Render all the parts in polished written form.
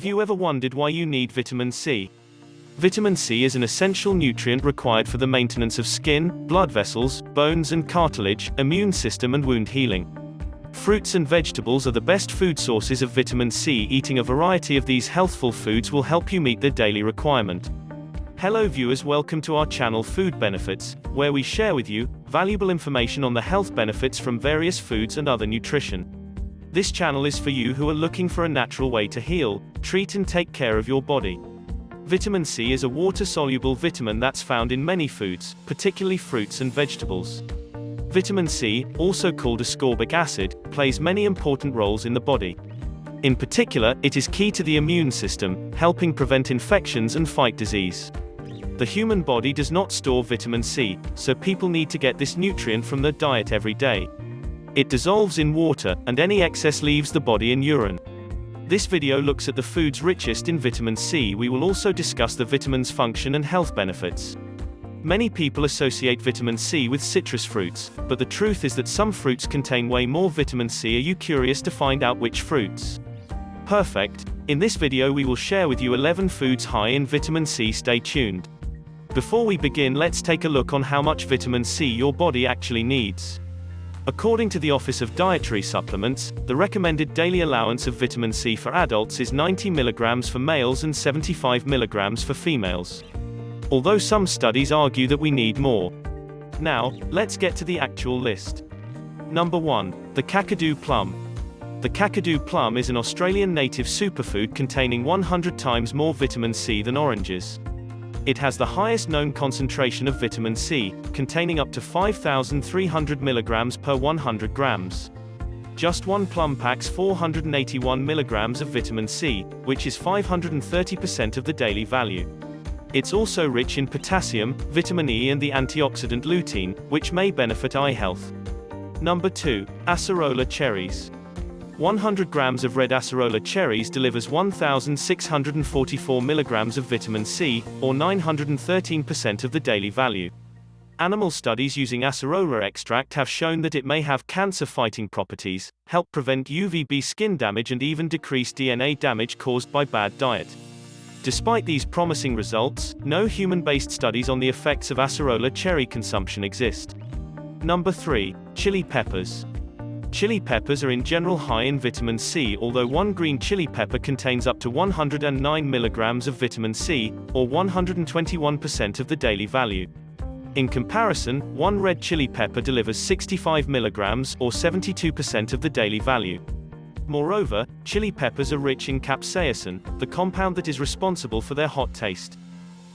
Have you ever wondered why you need vitamin C? Vitamin C is an essential nutrient required for the maintenance of skin, blood vessels, bones and cartilage, immune system and wound healing. Fruits and vegetables are the best food sources of vitamin C. Eating a variety of these healthful foods will help you meet their daily requirement. Hello viewers, welcome to our channel Food Benefits, where we share with you valuable information on the health benefits from various foods and other nutrition. This channel is for you who are looking for a natural way to heal, treat and take care of your body. Vitamin C is a water-soluble vitamin that's found in many foods, particularly fruits and vegetables. Vitamin C, also called ascorbic acid, plays many important roles in the body. In particular, it is key to the immune system, helping prevent infections and fight disease. The human body does not store vitamin C, so people need to get this nutrient from their diet every day. It dissolves in water, and any excess leaves the body in urine. This video looks at the foods richest in vitamin C. We will also discuss the vitamin's function and health benefits. Many people associate vitamin C with citrus fruits, but the truth is that some fruits contain way more vitamin C. Are you curious to find out which fruits? Perfect. In this video we will share with you 11 foods high in vitamin C. Stay tuned. Before we begin, let's take a look on how much vitamin C your body actually needs. According to the Office of Dietary Supplements, the recommended daily allowance of vitamin C for adults is 90 mg for males and 75 mg for females. Although some studies argue that we need more. Now, let's get to the actual list. Number 1. The kakadu plum. The kakadu plum is an Australian native superfood containing 100 times more vitamin C than oranges. It has the highest known concentration of vitamin C, containing up to 5,300 mg per 100 grams. Just one plum packs 481 mg of vitamin C, which is 530% of the daily value. It's also rich in potassium, vitamin E and the antioxidant lutein, which may benefit eye health. Number 2. Acerola cherries. 100 grams of red acerola cherries delivers 1,644 mg of vitamin C, or 913% of the daily value. Animal studies using acerola extract have shown that it may have cancer-fighting properties, help prevent UVB skin damage and even decrease DNA damage caused by bad diet. Despite these promising results, no human-based studies on the effects of acerola cherry consumption exist. Number 3. Chili peppers. Chili peppers are in general high in vitamin C, although one green chili pepper contains up to 109 mg of vitamin C, or 121% of the daily value. In comparison, one red chili pepper delivers 65 mg, or 72% of the daily value. Moreover, chili peppers are rich in capsaicin, the compound that is responsible for their hot taste.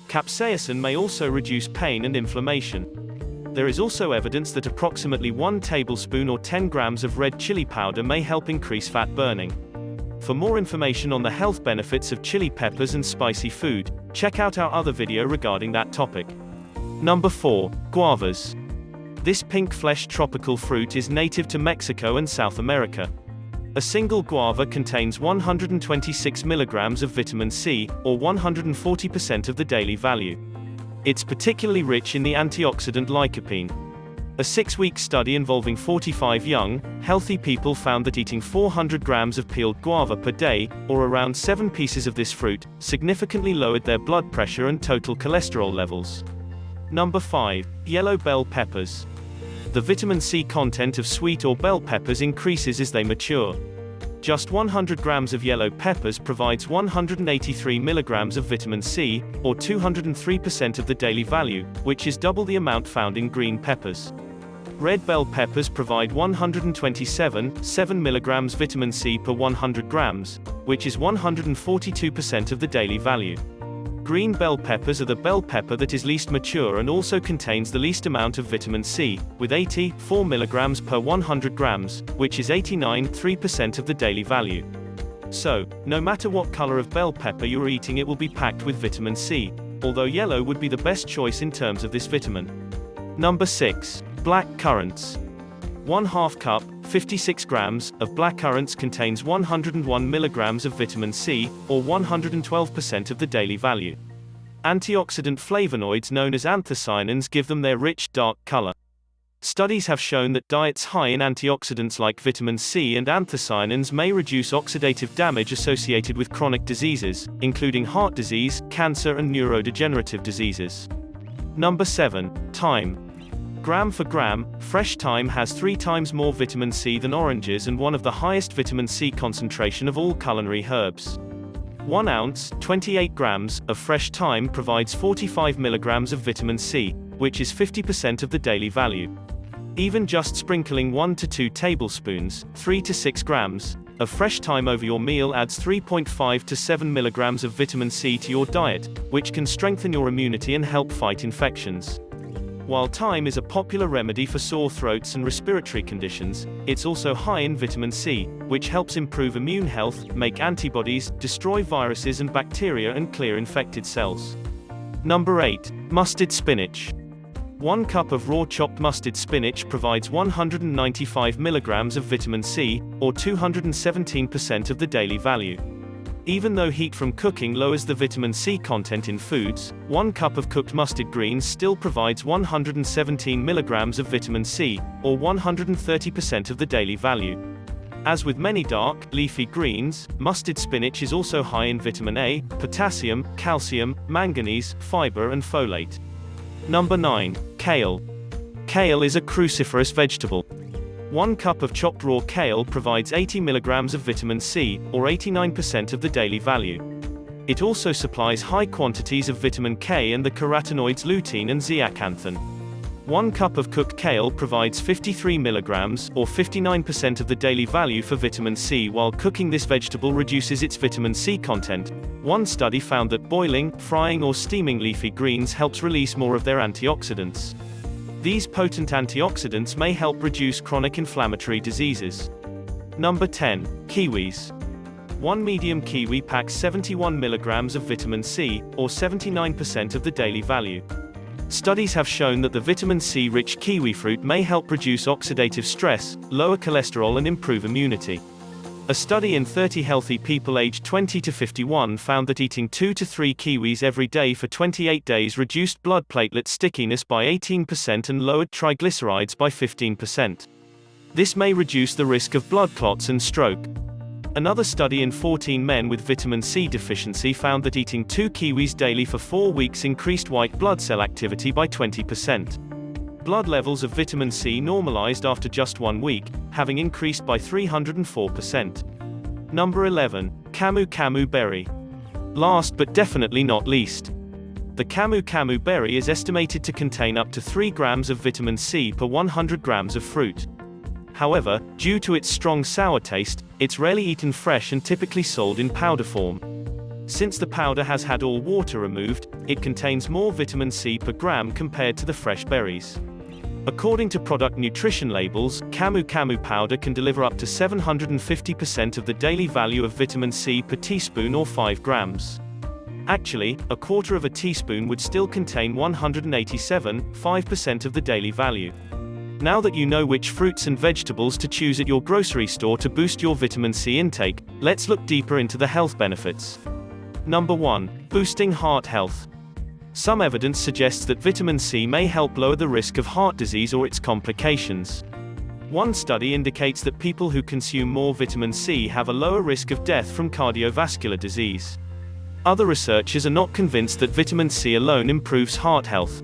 Capsaicin may also reduce pain and inflammation. There is also evidence that approximately 1 tablespoon or 10 grams of red chili powder may help increase fat burning. For more information on the health benefits of chili peppers and spicy food, check out our other video regarding that topic. Number 4. Guavas. This pink-fleshed tropical fruit is native to Mexico and South America. A single guava contains 126 mg of vitamin C, or 140% of the daily value. It's particularly rich in the antioxidant lycopene. A 6-week study involving 45 young, healthy people found that eating 400 grams of peeled guava per day, or around 7 pieces of this fruit, significantly lowered their blood pressure and total cholesterol levels. Number 5. Yellow bell peppers. The vitamin C content of sweet or bell peppers increases as they mature. Just 100 grams of yellow peppers provides 183 mg of vitamin C, or 203% of the daily value, which is double the amount found in green peppers. Red bell peppers provide 127.7 mg vitamin C per 100 grams, which is 142% of the daily value. Green bell peppers are the bell pepper that is least mature and also contains the least amount of vitamin C, with 84 mg per 100 grams, which is 89.3% of the daily value. So, no matter what color of bell pepper you are eating, it will be packed with vitamin C, although yellow would be the best choice in terms of this vitamin. Number 6. Black currants. 1/2 cup, 56 grams, of black currants contains 101 mg of vitamin C, or 112% of the daily value. Antioxidant flavonoids known as anthocyanins give them their rich, dark color. Studies have shown that diets high in antioxidants like vitamin C and anthocyanins may reduce oxidative damage associated with chronic diseases, including heart disease, cancer, and neurodegenerative diseases. Number 7. Thyme. Gram for gram, fresh thyme has 3 times more vitamin C than oranges and one of the highest vitamin C concentration of all culinary herbs. 1 ounce, 28 grams, of fresh thyme provides 45 milligrams of vitamin C, which is 50% of the daily value. Even just sprinkling 1 to 2 tablespoons, 3 to 6 grams, of fresh thyme over your meal adds 3.5 to 7 milligrams of vitamin C to your diet, which can strengthen your immunity and help fight infections. While thyme is a popular remedy for sore throats and respiratory conditions, it's also high in vitamin C, which helps improve immune health, make antibodies, destroy viruses and bacteria, and clear infected cells. Number 8. Mustard spinach. 1 cup of raw chopped mustard spinach provides 195 milligrams of vitamin C, or 217% of the daily value. Even though heat from cooking lowers the vitamin C content in foods, 1 cup of cooked mustard greens still provides 117 milligrams of vitamin C, or 130% of the daily value. As with many dark, leafy greens, mustard spinach is also high in vitamin A, potassium, calcium, manganese, fiber, and folate. Number 9. Kale. Kale is a cruciferous vegetable. 1 cup of chopped raw kale provides 80 milligrams of vitamin C, or 89% of the daily value. It also supplies high quantities of vitamin K and the carotenoids lutein and zeaxanthin. 1 cup of cooked kale provides 53 milligrams, or 59% of the daily value for vitamin C. While cooking this vegetable reduces its vitamin C content, one study found that boiling, frying, or steaming leafy greens helps release more of their antioxidants. These potent antioxidants may help reduce chronic inflammatory diseases. Number 10. Kiwis. 1 medium kiwi packs 71 milligrams of vitamin C, or 79% of the daily value. Studies have shown that the vitamin C-rich kiwi fruit may help reduce oxidative stress, lower cholesterol, and improve immunity. A study in 30 healthy people aged 20 to 51 found that eating 2 to 3 kiwis every day for 28 days reduced blood platelet stickiness by 18% and lowered triglycerides by 15%. This may reduce the risk of blood clots and stroke. Another study in 14 men with vitamin C deficiency found that eating 2 kiwis daily for 4 weeks increased white blood cell activity by 20%. Blood levels of vitamin C normalized after just 1 week, having increased by 304%. Number 11. Kamu berry. Last but definitely not least. The kamu berry is estimated to contain up to 3 grams of vitamin C per 100 grams of fruit. However, due to its strong sour taste, it's rarely eaten fresh and typically sold in powder form. Since the powder has had all water removed, it contains more vitamin C per gram compared to the fresh berries. According to product nutrition labels, kamu powder can deliver up to 750% of the daily value of vitamin C per teaspoon, or 5 grams. Actually, a quarter of a teaspoon would still contain 187.5% of the daily value. Now that you know which fruits and vegetables to choose at your grocery store to boost your vitamin C intake, let's look deeper into the health benefits. Number 1. Boosting heart health. Some evidence suggests that vitamin C may help lower the risk of heart disease or its complications. One study indicates that people who consume more vitamin C have a lower risk of death from cardiovascular disease. Other researchers are not convinced that vitamin C alone improves heart health.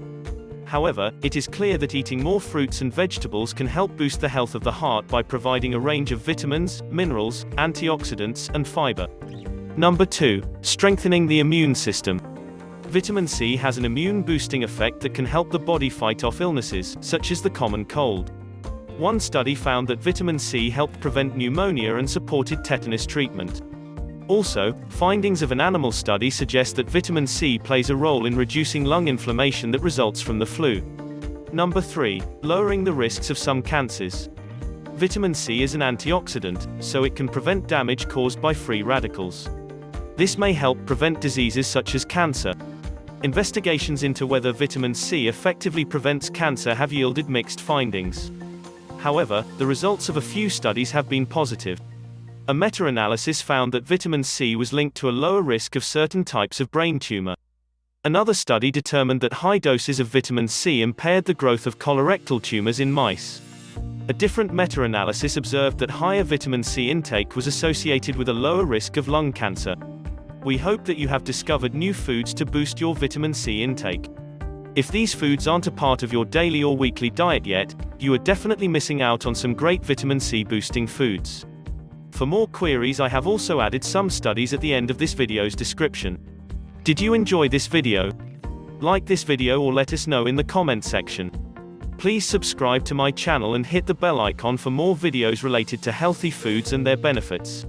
However, it is clear that eating more fruits and vegetables can help boost the health of the heart by providing a range of vitamins, minerals, antioxidants, and fiber. Number 2. Strengthening the immune system. Vitamin C has an immune-boosting effect that can help the body fight off illnesses, such as the common cold. One study found that vitamin C helped prevent pneumonia and supported tetanus treatment. Also, findings of an animal study suggest that vitamin C plays a role in reducing lung inflammation that results from the flu. Number 3. Lowering the risks of some cancers. Vitamin C is an antioxidant, so it can prevent damage caused by free radicals. This may help prevent diseases such as cancer. Investigations into whether vitamin C effectively prevents cancer have yielded mixed findings. However, the results of a few studies have been positive. A meta-analysis found that vitamin C was linked to a lower risk of certain types of brain tumor. Another study determined that high doses of vitamin C impaired the growth of colorectal tumors in mice. A different meta-analysis observed that higher vitamin C intake was associated with a lower risk of lung cancer. We hope that you have discovered new foods to boost your vitamin C intake. If these foods aren't a part of your daily or weekly diet yet, you are definitely missing out on some great vitamin C boosting foods. For more queries, I have also added some studies at the end of this video's description. Did you enjoy this video? Like this video or let us know in the comment section. Please subscribe to my channel and hit the bell icon for more videos related to healthy foods and their benefits.